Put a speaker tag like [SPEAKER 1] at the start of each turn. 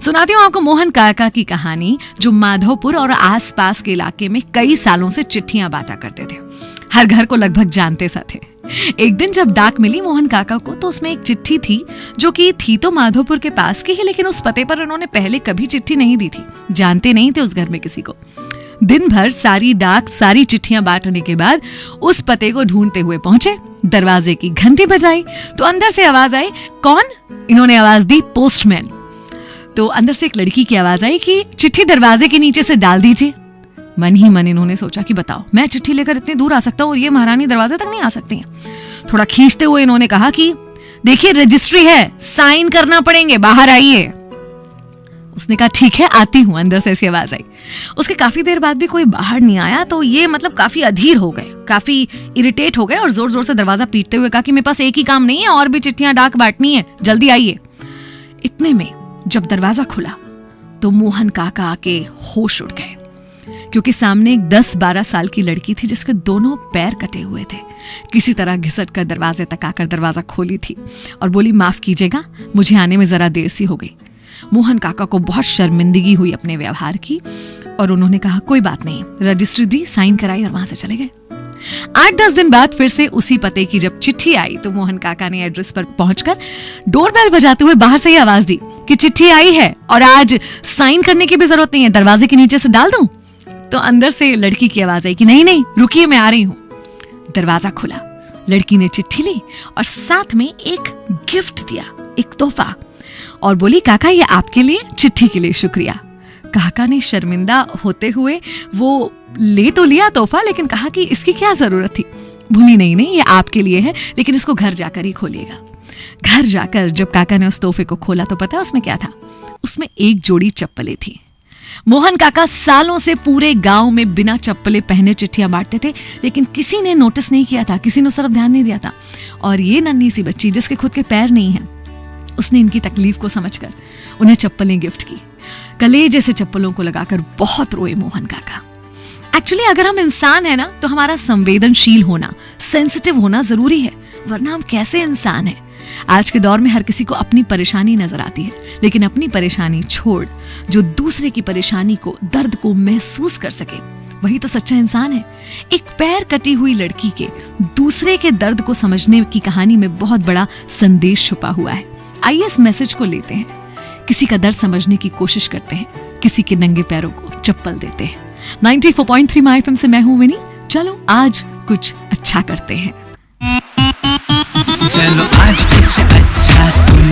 [SPEAKER 1] सुनाती हूँ आपको मोहन काका की कहानी, जो माधोपुर और आसपास के इलाके में कई सालों से चिट्ठियां बांटा करते थे। हर घर को लगभग जानते सा थे। एक दिन जब डाक मिली मोहन काका को, तो उसमें एक चिट्ठी थी जो कि थी तो माधोपुर के पास की ही, लेकिन उस पते पर उन्होंने पहले कभी चिट्ठी नहीं दी थी, जानते नहीं थे उस घर में किसी को। दिन भर सारी डाक, सारी चिट्ठियां बांटने के बाद उस पते को ढूंढते हुए पहुंचे। दरवाजे की घंटी बजाई तो अंदर से आवाज आई, कौन? इन्होंने आवाज दी, पोस्टमैन। तो अंदर से एक लड़की की आवाज आई कि चिट्ठी दरवाजे के नीचे से डाल दीजिए। मन ही मन इन्होंने सोचा कि बताओ, मैं चिट्ठी लेकर इतनी दूर आ सकता हूँ और ये महारानी दरवाजे तक नहीं आ सकती हैं। थोड़ा खींचते हुए इन्होंने कहा कि देखिए रजिस्ट्री है, साइन करना पड़ेंगे, बाहर आइए। उसने कहा ठीक है, आती हूं। अंदर से ऐसी आवाज आई। उसके काफी देर बाद भी कोई बाहर नहीं आया, तो ये मतलब काफी अधीर हो गए, काफी इरिटेट हो गए और जोर जोर से दरवाजा पीटते हुए कहा कि मेरे पास एक ही काम नहीं है, और भी चिट्ठियां डाक बांटनी है, जल्दी आइए। इतने में जब दरवाजा खुला तो मोहन काका के होश उड़ गए, क्योंकि सामने एक 10-12 साल की लड़की थी जिसके दोनों पैर कटे हुए थे। किसी तरह घिसट कर दरवाजे तक आकर दरवाजा खोली थी और बोली, माफ कीजिएगा, मुझे आने में जरा देर सी हो गई। मोहन काका को बहुत शर्मिंदगी हुई अपने व्यवहार की और उन्होंने कहा कोई बात नहीं, रजिस्ट्री दी, साइन कराई और वहां से चले गए। 8-10 दिन बाद फिर से उसी पते की जब चिट्ठी आई तो मोहन काका ने एड्रेस पर पहुंचकर डोरबेल बजाते हुए बाहर से ही आवाज दी कि चिट्ठी आई है और आज साइन करने की भी जरूरत नहीं है, दरवाजे के नीचे से डाल दूं। तो अंदर से लड़की की आवाज आई कि नहीं नहीं रुकिए, मैं आ रही हूं। दरवाजा खुला, लड़की ने चिट्ठी ली और साथ में एक गिफ्ट दिया, एक तोहफा, और बोली काका ये आपके लिए, चिट्ठी के लिए शुक्रिया। काका ने शर्मिंदा होते हुए वो ले तो लिया तोहफा, लेकिन कहा कि इसकी क्या जरूरत थी। बोली नहीं नहीं, ये आपके लिए है, लेकिन इसको घर जाकर ही खोलिएगा। घर जाकर जब काका ने उस तोहफे को खोला तो पता उसमें क्या था? उसमें एक जोड़ी चप्पलें थी। मोहन काका सालों से पूरे गांव में बिना चप्पलें पहने चिट्ठियां बांटते थे, लेकिन किसी ने नोटिस नहीं किया था, किसी ने उस तरफ ध्यान नहीं दिया था। और ये नन्ही सी बच्ची जिसके खुद के पैर नहीं हैं, उसने इनकी तकलीफ को समझकर उन्हें चप्पलें गिफ्ट की। कलेजे से चप्पलों को लगाकर बहुत रोए मोहन काका। एक्चुअली अगर हम इंसान है ना, तो हमारा संवेदनशील होना, सेंसिटिव होना जरूरी है, वरना हम कैसे इंसान हैं। आज के दौर में हर किसी को अपनी परेशानी नजर आती है, लेकिन अपनी परेशानी छोड़ जो दूसरे की परेशानी को, दर्द को महसूस कर सके, वही तो सच्चा इंसान है। एक पैर कटी हुई लड़की के दूसरे के दर्द को समझने की कहानी में बहुत बड़ा संदेश छुपा हुआ है। आइए इस मैसेज को लेते हैं, किसी का दर्द समझने की कोशिश करते हैं, किसी के नंगे पैरों को चप्पल देते हैं। 94.3 माय एफएम से मैं हूं विनी। चलो आज कुछ अच्छा करते हैं।
[SPEAKER 2] चलो आज कुछ अच्छा सुन